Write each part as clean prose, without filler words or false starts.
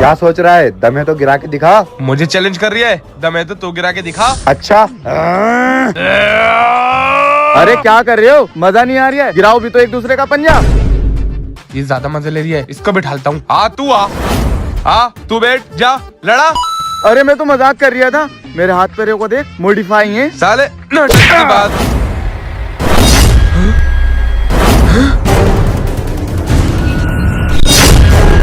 क्या सोच रहा है? दम है तो गिरा के दिखा। मुझे चैलेंज कर रही है? दम है तो तू गिरा के दिखा। अच्छा। अरे क्या कर रहे हो? मजा नहीं आ रही है? गिराओ भी तो एक दूसरे का पंजा। ये ज्यादा मजे ले रही है, इसको बिठालता हूँ। आ तू बैठ जा, लड़ा। अरे मैं तो मजाक कर रहा था। मेरे हाथ पैरों को देख, मॉडिफाई है साले नाटक की बात।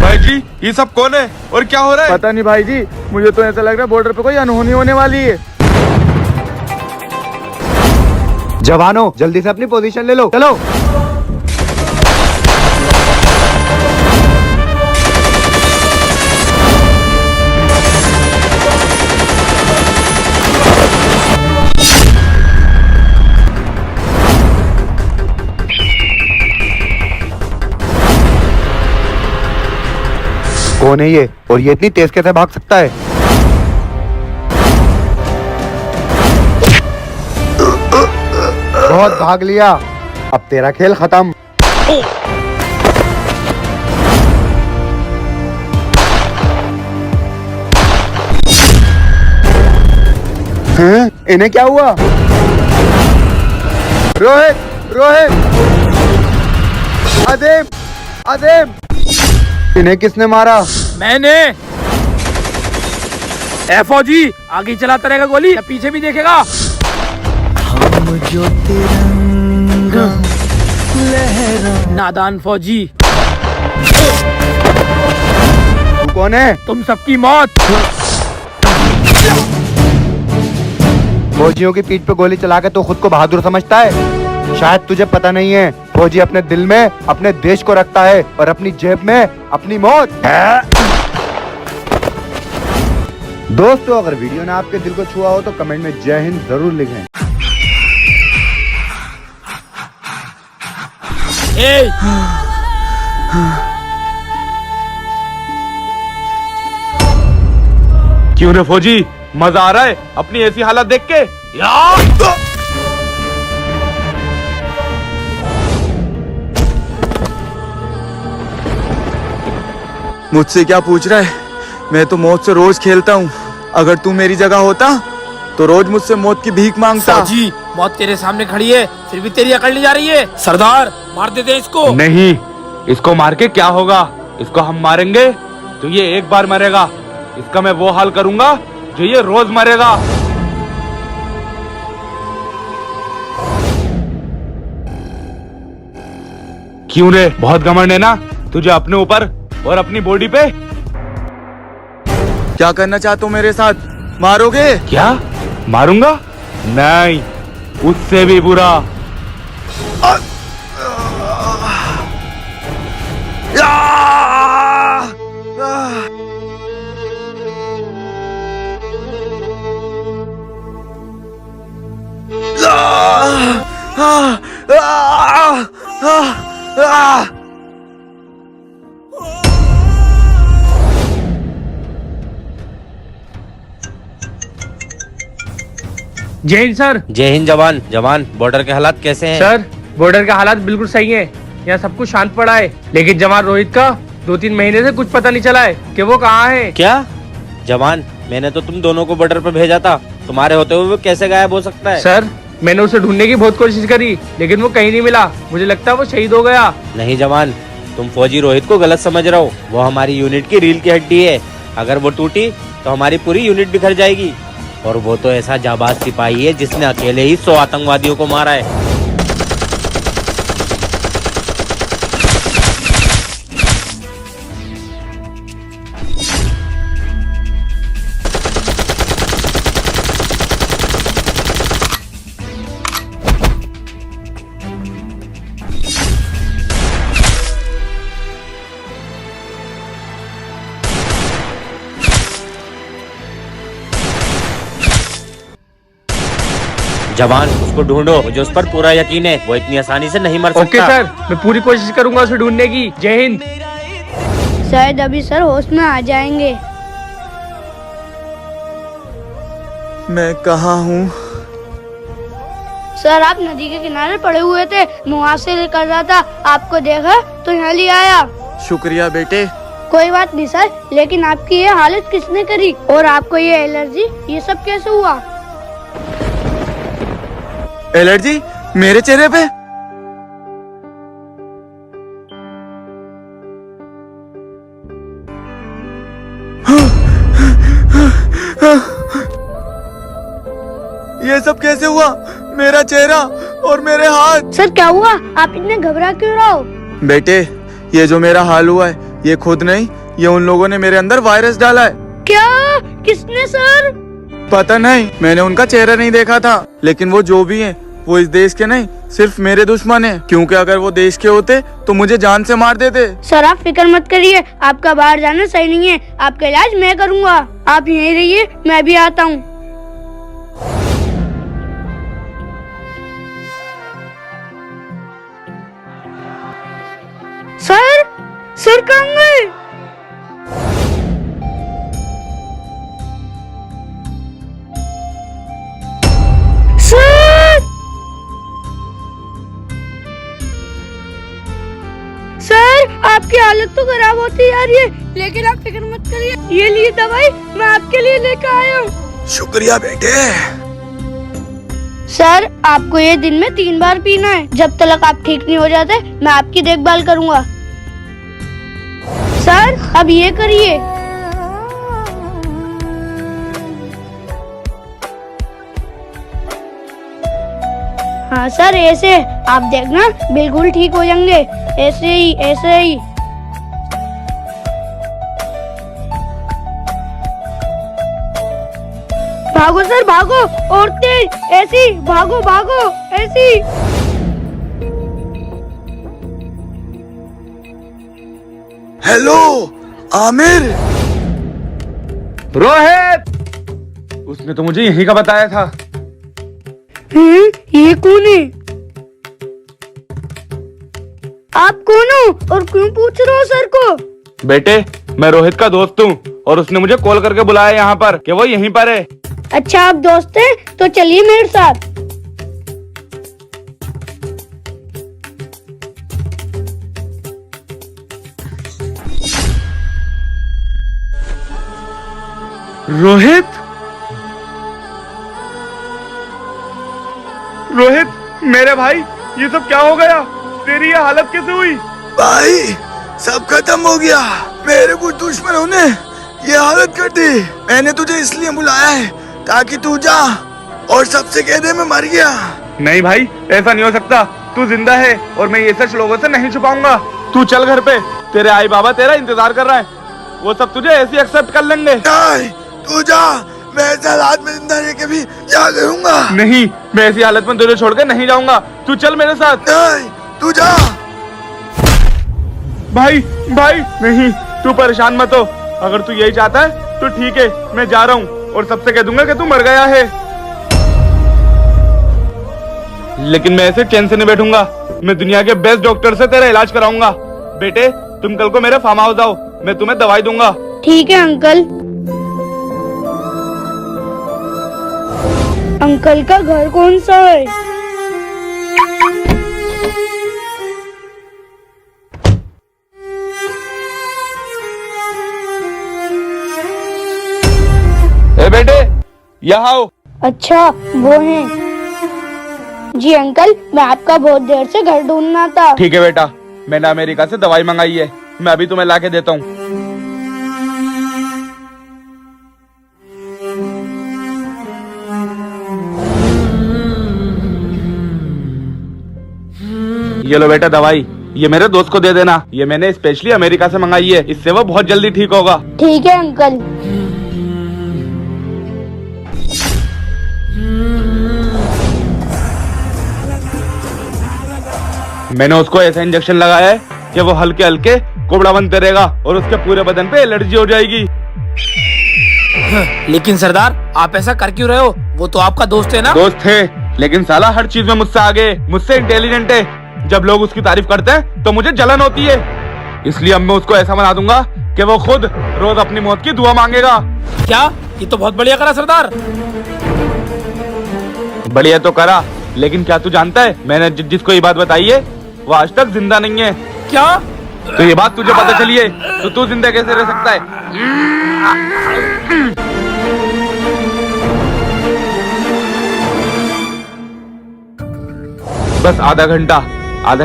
भाई जी ये सब कौन है और क्या हो रहा है? पता नहीं भाई जी, मुझे तो ऐसा लग रहा है बॉर्डर पे कोई अनहोनी होने वाली है। जवानों जल्दी से अपनी पोजीशन ले लो, चलो। कौन है ये और ये इतनी तेज कैसे भाग सकता है? बहुत भाग लिया, अब तेरा खेल खत्म। हैं? इन्हें क्या हुआ? रोहित, रोहित, अदेम, अदेम, इन्हें किसने मारा? मैंने। ए फौजी, आगे चलाता रहेगा गोली या पीछे भी देखेगा? हम जो तिरंगा लहरा। नादान फौजी। तू कौन है? तुम सबकी मौत। फौजियों की पीठ पे गोली चला के तो खुद को बहादुर समझता है। शायद तुझे पता नहीं है, फौजी अपने दिल में अपने देश को रखता है और अपनी जेब में अपनी मौत। दोस्तों अगर वीडियो ने आपके दिल को छुआ हो तो कमेंट में जय हिंद जरूर लिखें। क्यों रे फौजी, मजा आ रहा है अपनी ऐसी हालत देख के? मुझसे क्या पूछ रहा है? मैं तो मौत से रोज खेलता हूँ। अगर तू मेरी जगह होता तो रोज मुझसे मौत की भीख मांगता। फौजी, मौत तेरे सामने खड़ी है, फिर भी तेरी अकड़ ली जा रही है। सरदार मार देते इसको। नहीं, इसको मार के क्या होगा? इसको हम मारेंगे तो ये एक बार मरेगा, इसका मैं वो हाल करूंगा जो ये रोज मरेगा। क्यों रे, बहुत घमंड है ना तुझे अपने ऊपर और अपनी बॉडी पे? क्या करना चाहते हो मेरे साथ? मारोगे? क्या मारूंगा? नहीं, उससे भी बुरा। जय हिंद सर। जय हिंद जवान। जवान, बॉर्डर के हालात कैसे हैं? सर बॉर्डर के हालात बिल्कुल सही हैं। यहाँ सब कुछ शांत पड़ा है, लेकिन जवान रोहित का 2-3 महीने से कुछ पता नहीं चला है कि वो कहाँ है। क्या जवान, मैंने तो तुम दोनों को बॉर्डर पर भेजा था, तुम्हारे होते हुए वो कैसे गायब हो सकता है? सर मैंने उसे ढूंढने की बहुत कोशिश करी, लेकिन वो कहीं नहीं मिला। मुझे लगता है वो शहीद हो गया। नहीं जवान, तुम फौजी रोहित को गलत समझ रहे हो। वो हमारी यूनिट की रील की हड्डी है। अगर वो टूटी तो हमारी पूरी यूनिट बिखर जाएगी। और वो तो ऐसा जाबाज सिपाही है जिसने अकेले ही 100 आतंकवादियों को मारा है। जवान, उसको ढूंढो, मुझे उस पर पूरा यकीन है। वो इतनी आसानी से नहीं मर सकता। ओके सर, मैं पूरी कोशिश करूंगा उसे ढूंढने की। जय हिंद। शायद अभी सर होश में आ जाएंगे। मैं कहाँ हूँ? सर आप नदी के किनारे पड़े हुए थे, मैं वहाँ से निकल रहा था, आपको देखा तो यहाँ ले आया। शुक्रिया बेटे, कोई बात नहीं सर, लेकिन आपकी ये हालत किसने करी और आपको ये एलर्जी ये सब कैसे हुआ? एलर्जी मेरे चेहरे पे? ये सब कैसे हुआ? मेरा चेहरा और मेरे हाथ। सर क्या हुआ? आप इतने घबरा क्यों रहे हो? बेटे, ये जो मेरा हाल हुआ है ये खुद नहीं, ये उन लोगों ने मेरे अंदर वायरस डाला है। क्या? किसने सर? पता नहीं, मैंने उनका चेहरा नहीं देखा था, लेकिन वो जो भी है वो इस देश के नहीं, सिर्फ मेरे दुश्मन है। क्योंकि अगर वो देश के होते तो मुझे जान से मार देते। सर आप फिक्र मत करिए, आपका बाहर जाना सही नहीं है, आपका इलाज मैं करूंगा। आप यहीं रहिए, मैं भी आता हूँ। सर कहाँ गए? सर आपकी हालत तो खराब होती जा रही है, लेकिन आप फिक्र मत करिए, ये लिए दवाई मैं आपके लिए लेकर आया हूँ। शुक्रिया बेटे। सर आपको ये दिन में 3 बार पीना है। जब तक आप ठीक नहीं हो जाते मैं आपकी देखभाल करूँगा। सर अब ये करिए। हाँ सर ऐसे, आप देखना बिल्कुल ठीक हो जाएंगे। ऐसे ही ऐसे ही। भागो सर भागो, और तेज, ऐसी भागो भागो ऐसी। हेलो आमिर। रोहित, उसने तो मुझे यहीं का बताया था। ये कौन है? आप कौन हो और क्यों पूछ रहे हो सर को? बेटे, मैं रोहित का दोस्त हूँ और उसने मुझे कॉल करके बुलाया यहाँ पर कि वो यहीं पर है। अच्छा आप दोस्त हैं, तो चलिए मेरे साथ। रोहित, रोहित मेरे भाई, ये सब क्या हो गया? तेरी ये हालत कैसे हुई? भाई सब खत्म हो गया, मेरे कुछ दुश्मनों ने ये हालत कर दी। मैंने तुझे इसलिए बुलाया है ताकि तू जा और सबसे कह दे मैं मर गया। नहीं भाई, ऐसा नहीं हो सकता। तू जिंदा है और मैं ये सच लोगों से नहीं छुपाऊंगा। तू चल घर पे, तेरे आई बाबा तेरा इंतजार कर रहा है। वो सब तुझे ऐसे एक्सेप्ट कर लेंगे। नहीं, तू जा, मैं ऐसे हालात में जिंदा रह के भी जा रहूंगा। नहीं, मैं ऐसी हालत में तुझे छोड़ के नहीं जाऊंगा। तू चल मेरे साथ। नहीं, तू जा। भाई भाई नहीं, तू परेशान मत हो। अगर तू यही चाहता है तो ठीक है, मैं जा रहा हूँ और सबसे कह दूंगा कि तू मर गया है। लेकिन मैं ऐसे चैन से नहीं बैठूंगा। मैं दुनिया के बेस्ट डॉक्टर से तेरा इलाज कराऊंगा। बेटे, तुम कल को मेरे फार्म हाउस आओ, मैं तुम्हें दवाई दूंगा। ठीक है अंकल। अंकल का घर कौन सा है? ए बेटे, यहाँ आओ। अच्छा वो है। जी अंकल, मैं आपका बहुत देर से घर ढूंढना था। ठीक है बेटा, मैंने अमेरिका से दवाई मंगाई है, मैं अभी तुम्हें लाके देता हूँ। ये लो बेटा दवाई, ये मेरे दोस्त को दे देना। ये मैंने स्पेशली अमेरिका से मंगाई है, इससे वो बहुत जल्दी ठीक होगा। ठीक है अंकल। मैंने उसको ऐसा इंजेक्शन लगाया है कि वो हल्के हल्के कोबड़ा बनते रहेगा और उसके पूरे बदन पे एलर्जी हो जाएगी। लेकिन सरदार आप ऐसा कर क्यों रहे हो? वो तो आपका दोस्त है ना? दोस्त है, लेकिन साला हर चीज में मुझसे आगे, मुझसे इंटेलिजेंट है। जब लोग उसकी तारीफ करते हैं तो मुझे जलन होती है। इसलिए अब मैं उसको ऐसा बना दूंगा कि वो खुद रोज अपनी मौत की दुआ मांगेगा। क्या? ये तो बहुत बढ़िया करा सरदार। बढ़िया तो करा, लेकिन क्या तू जानता है मैंने जिसको ये बात बताई है वो आज तक जिंदा नहीं है। क्या? तो ये बात तुझे पता चली है तो तू जिंदा कैसे रह सकता है? बस आधा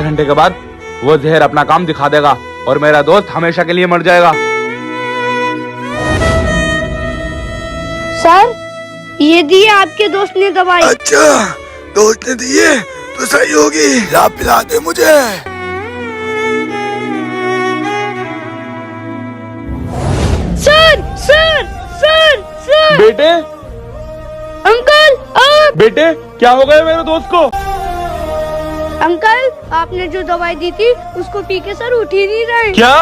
घंटे के बाद वो जहर अपना काम दिखा देगा और मेरा दोस्त हमेशा के लिए मर जाएगा। सर, ये दिए आपके दोस्त ने दवाई। अच्छा, दोस्त ने दिए तो सही होगी। ला पिला दे मुझे। Sir sir sir sir. बेटे, अंकल आप। बेटे क्या हो गया मेरे दोस्त को? अंकल, आपने जो दवाई दी थी उसको पी के सर उठ ही नहीं रहे। क्या?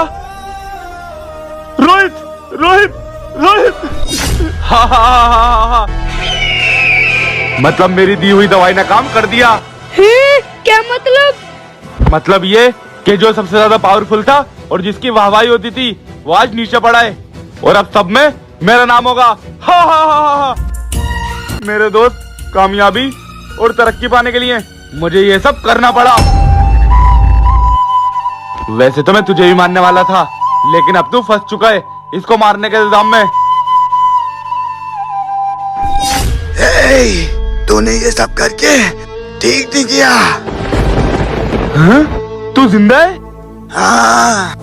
रोहित हा। मतलब मेरी दी हुई दवाई ने काम कर दिया? क्या मतलब? मतलब ये कि जो सबसे ज्यादा पावरफुल था और जिसकी वाहवाही होती थी वो आज नीचे पड़ा है और अब सब में मेरा नाम होगा। हा। मेरे दोस्त कामयाबी और तरक्की पाने के लिए मुझे ये सब करना पड़ा। वैसे तो मैं तुझे भी मानने वाला था, लेकिन अब तू फंस चुका है इसको मारने के इल्जाम में। तूने ये सब करके ठीक नहीं किया। हाँ? तू जिंदा है? हाँ।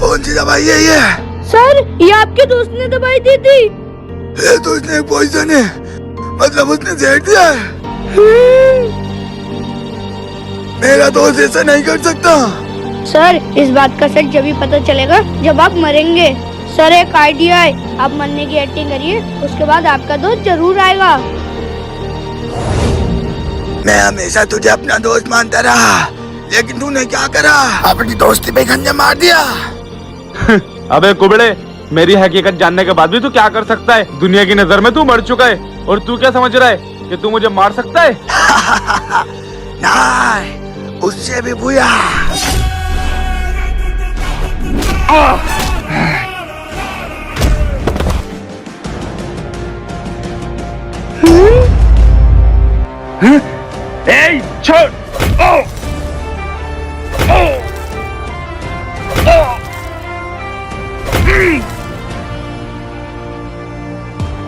कौन सी दवाई है ये? सर, ये आपके दोस्त ने दवाई दी थी। ये तो उसने पॉइजन है, मतलब उसने जहर दिया है। मेरा दोस्त ऐसा नहीं कर सकता। सर, इस बात का सच जब ही पता चलेगा जब आप मरेंगे। सर, एक आइडिया है, आप मरने की एक्टिंग करिए, उसके बाद आपका दोस्त जरूर आएगा। मैं हमेशा तुझे अपना दोस्त मानता रहा, लेकिन तूने क्या करा? अपनी दोस्ती पे खंजर मार दिया। अबे कुबड़े, मेरी हकीकत जानने के बाद भी तू क्या कर सकता है? दुनिया की नजर में तू मर चुका है और तू क्या समझ रहा है कि तू मुझे मार सकता है? नहीं, उससे भी बुरा। छोड़।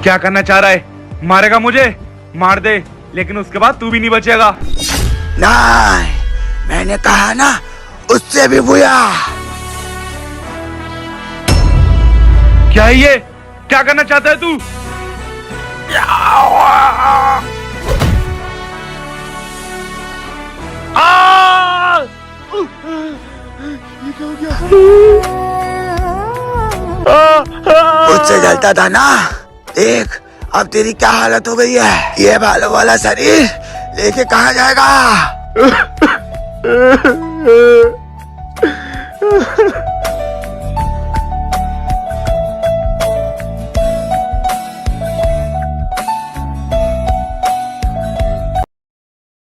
क्या करना चाह रहा है? मारेगा मुझे? मार दे, लेकिन उसके बाद तू भी नहीं बचेगा। नहीं, मैंने कहा ना, उससे भी बुरा। क्या है ये? क्या करना चाहता है तू? मुझसे जलता था ना, देख अब तेरी क्या हालत हो गई है। ये बालों वाला शरीर लेके कहाँ जाएगा?